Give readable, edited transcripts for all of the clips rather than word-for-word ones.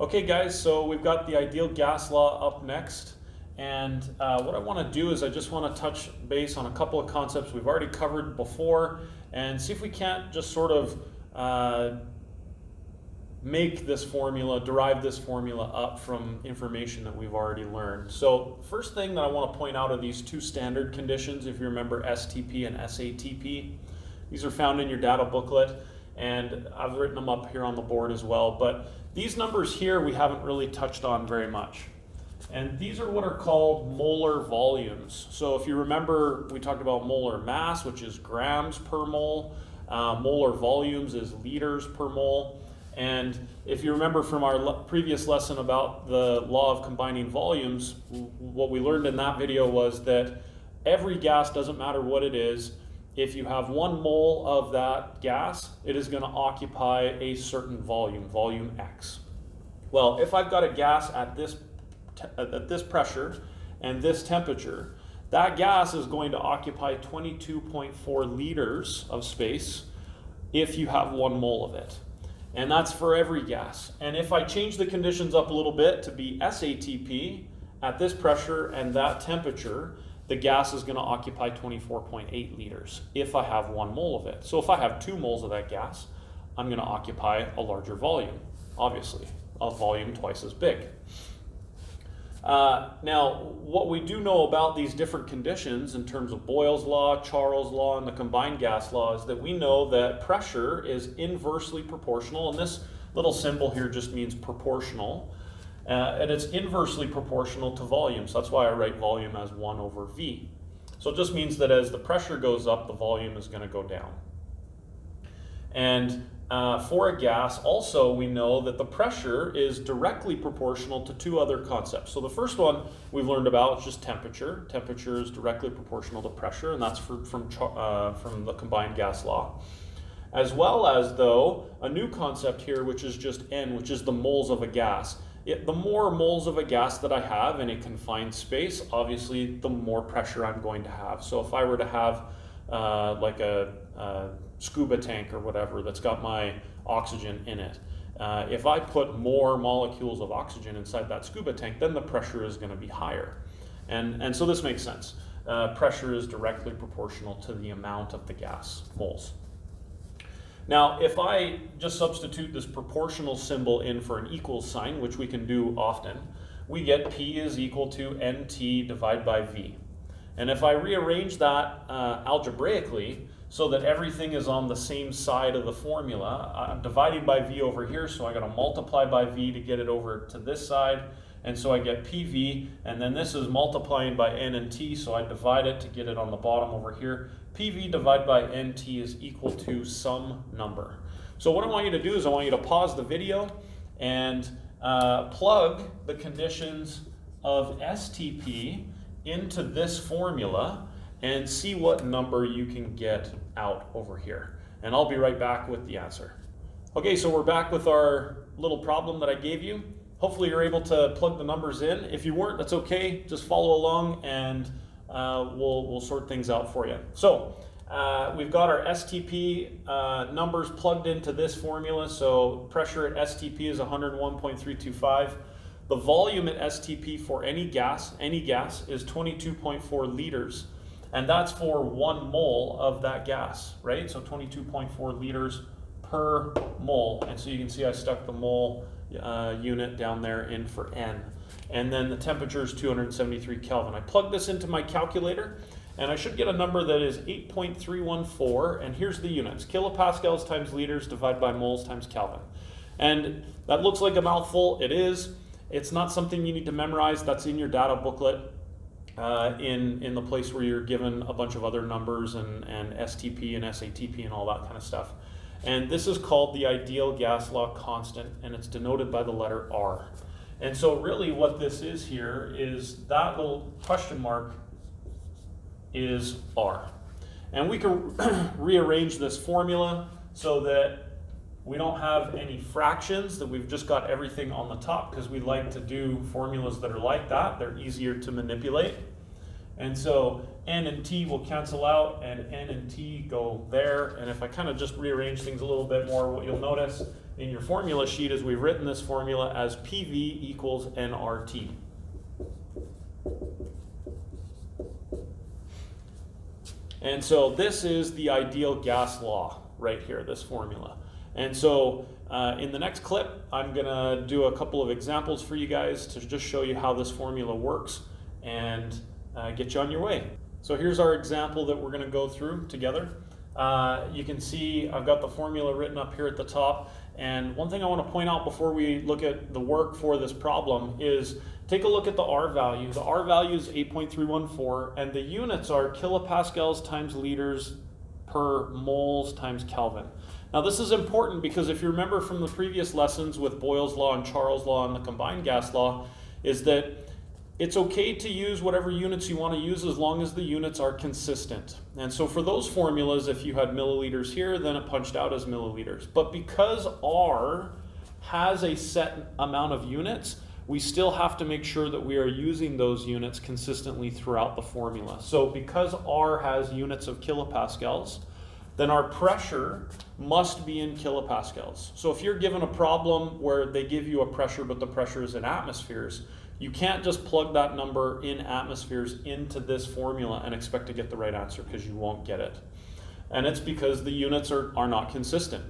Okay guys, so we've got the ideal gas law up next, and what I want to do is I just want to touch base on a couple of concepts we've already covered before and see if we can't just sort of make this formula, derive this formula up from information that we've already learned. So first thing that I want to point out are these two standard conditions, if you remember STP and SATP. These are found in your data booklet, and I've written them up here on the board as well, but these numbers here we haven't really touched on very much. And these are what are called molar volumes. So if you remember, we talked about molar mass, which is grams per mole. Molar volumes is liters per mole. And if you remember from our previous lesson about the law of combining volumes, what we learned in that video was that every gas, doesn't matter what it is, if you have 1 mole of that gas, it is going to occupy a certain volume, volume X. Well, if I've got a gas at this pressure and this temperature, that gas is going to occupy 22.4 liters of space if you have 1 mole of it. And that's for every gas. And if I change the conditions up a little bit to be SATP at this pressure and that temperature, the gas is going to occupy 24.8 liters if I have 1 mole of it. So if I have 2 moles of that gas, I'm going to occupy a larger volume, obviously, a volume twice as big. Now, what we do know about these different conditions in terms of Boyle's law, Charles' law, and the combined gas law is that we know that pressure is inversely proportional, and this little symbol here just means proportional. And it's inversely proportional to volume, so that's why I write volume as 1 over V. So it just means that as the pressure goes up, the volume is going to go down. And for a gas, also we know that the pressure is directly proportional to 2 other concepts. So the first one we've learned about is just temperature. Temperature is directly proportional to pressure, and that's from the combined gas law. As well as, though, a new concept here, which is just N, which is the moles of a gas. The more moles of a gas that I have in a confined space, obviously the more pressure I'm going to have. So if I were to have like a scuba tank or whatever that's got my oxygen in it, if I put more molecules of oxygen inside that scuba tank, then the pressure is going to be higher. And so this makes sense. Pressure is directly proportional to the amount of the gas, moles. Now, if I just substitute this proportional symbol in for an equals sign, which we can do often, we get P is equal to NT divided by V. And if I rearrange that algebraically so that everything is on the same side of the formula, I'm dividing by V over here, so I got to multiply by V to get it over to this side. And so I get PV, and then this is multiplying by N and T, so I divide it to get it on the bottom over here. PV divided by NT is equal to some number. So what I want you to do is I want you to pause the video and plug the conditions of STP into this formula and see what number you can get out over here. And I'll be right back with the answer. Okay, so we're back with our little problem that I gave you. Hopefully you're able to plug the numbers in. If you weren't, that's okay. Just follow along and we'll sort things out for you. So we've got our STP numbers plugged into this formula. So pressure at STP is 101.325. The volume at STP for any gas is 22.4 liters. And that's for 1 mole of that gas, right? So 22.4 liters per mole. And so you can see I stuck the mole unit down there in for N. And then the temperature is 273 Kelvin. I plug this into my calculator and I should get a number that is 8.314, and here's the units: kilopascals times liters divided by moles times Kelvin. And that looks like a mouthful. It is. It's not something you need to memorize. That's in your data booklet in the place where you're given a bunch of other numbers and STP and SATP and all that kind of stuff. And this is called the ideal gas law constant, and it's denoted by the letter R. And so really what this is here is that little question mark is R. And we can rearrange this formula so that we don't have any fractions, that we've just got everything on the top, because we like to do formulas that are like that. They're easier to manipulate. And so N and T will cancel out, and N and T go there. And if I kind of just rearrange things a little bit more, what you'll notice in your formula sheet is we've written this formula as PV equals nRT. And so this is the ideal gas law right here, this formula. And so in the next clip, I'm gonna do a couple of examples for you guys to just show you how this formula works and get you on your way. So here's our example that we're gonna go through together. You can see I've got the formula written up here at the top. And one thing I want to point out before we look at the work for this problem is take a look at the R value. The R value is 8.314 and the units are kilopascals times liters per moles times Kelvin. Now this is important because if you remember from the previous lessons with Boyle's law and Charles' law and the combined gas law, is that it's okay to use whatever units you want to use as long as the units are consistent. And so for those formulas, if you had milliliters here, then it punched out as milliliters. But because R has a set amount of units, we still have to make sure that we are using those units consistently throughout the formula. So because R has units of kilopascals, then our pressure must be in kilopascals. So if you're given a problem where they give you a pressure, but the pressure is in atmospheres, you can't just plug that number in atmospheres into this formula and expect to get the right answer, because you won't get it. And it's because the units are not consistent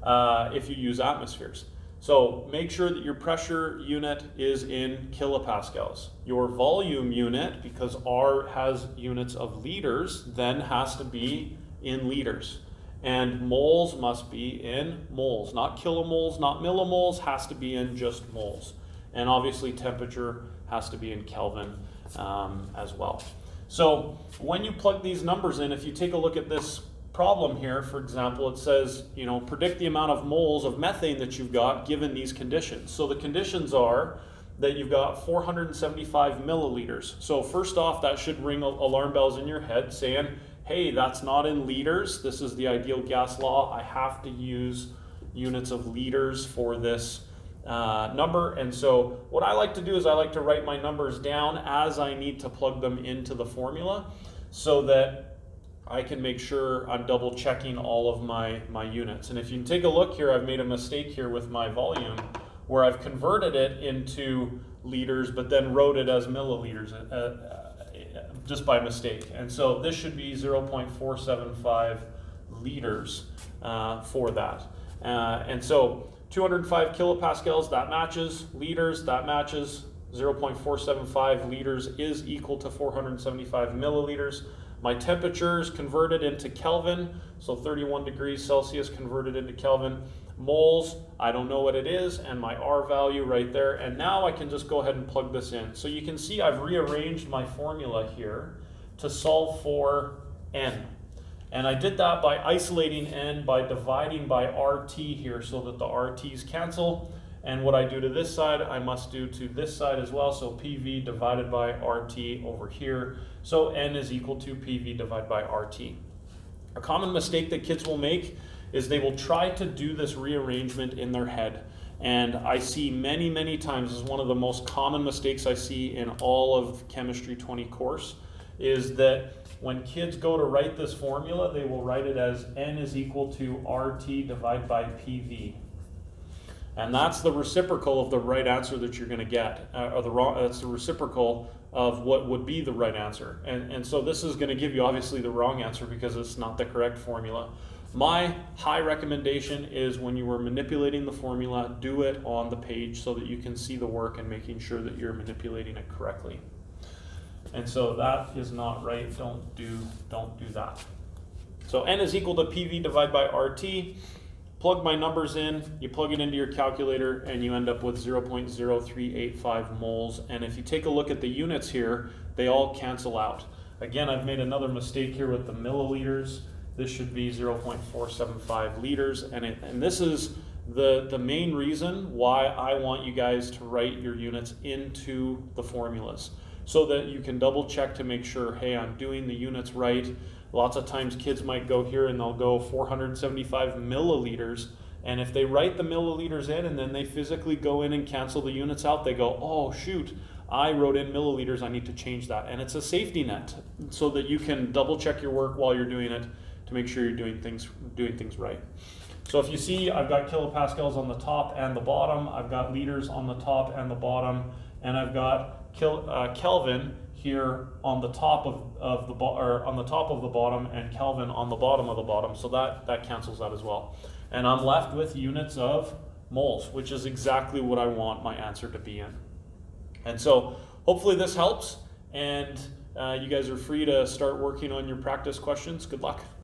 if you use atmospheres. So make sure that your pressure unit is in kilopascals. Your volume unit, because R has units of liters, then has to be in liters. And moles must be in moles, not kilomoles, not millimoles, has to be in just moles. And obviously temperature has to be in Kelvin as well. So when you plug these numbers in, if you take a look at this problem here, for example, it says, you know, predict the amount of moles of methane that you've got given these conditions. So the conditions are that you've got 475 milliliters. So first off, that should ring alarm bells in your head saying, hey, that's not in liters. This is the ideal gas law. I have to use units of liters for this number. And so what I like to do is I like to write my numbers down as I need to plug them into the formula so that I can make sure I'm double checking all of my units. And if you take a look here, I've made a mistake here with my volume where I've converted it into liters but then wrote it as milliliters just by mistake. And so this should be 0.475 liters for that. And so 205 kilopascals, that matches. Liters, that matches. 0.475 liters is equal to 475 milliliters. My temperature is converted into Kelvin, so 31 degrees Celsius converted into Kelvin. Moles, I don't know what it is, and my R value right there. And now I can just go ahead and plug this in. So you can see I've rearranged my formula here to solve for N. And I did that by isolating N by dividing by RT here so that the RTs cancel. And what I do to this side, I must do to this side as well. So PV divided by RT over here. So N is equal to PV divided by RT. A common mistake that kids will make is they will try to do this rearrangement in their head. And I see many, many times, this is one of the most common mistakes I see in all of Chemistry 20 course, is that when kids go to write this formula, they will write it as N is equal to RT divided by PV. And that's the reciprocal of the right answer that you're going to get, that's the reciprocal of what would be the right answer. And so this is going to give you obviously the wrong answer because it's not the correct formula. My high recommendation is when you are manipulating the formula, do it on the page so that you can see the work and making sure that you're manipulating it correctly. And so that is not right. Don't do that. So N is equal to PV divided by RT. Plug my numbers in, you plug it into your calculator, and you end up with 0.0385 moles. And if you take a look at the units here, they all cancel out. Again, I've made another mistake here with the milliliters. This should be 0.475 liters. And this is the main reason why I want you guys to write your units into the formulas, so that you can double check to make sure, hey, I'm doing the units right. Lots of times kids might go here and they'll go 475 milliliters, and if they write the milliliters in and then they physically go in and cancel the units out, they go, oh shoot, I wrote in milliliters, I need to change that. And it's a safety net so that you can double check your work while you're doing it to make sure you're doing things right. So if you see, I've got kilopascals on the top and the bottom, I've got liters on the top and the bottom, and I've got Kelvin here on the top of the bottom, and Kelvin on the bottom of the bottom. So that cancels that as well. And I'm left with units of moles, which is exactly what I want my answer to be in. And so hopefully this helps, and you guys are free to start working on your practice questions. Good luck.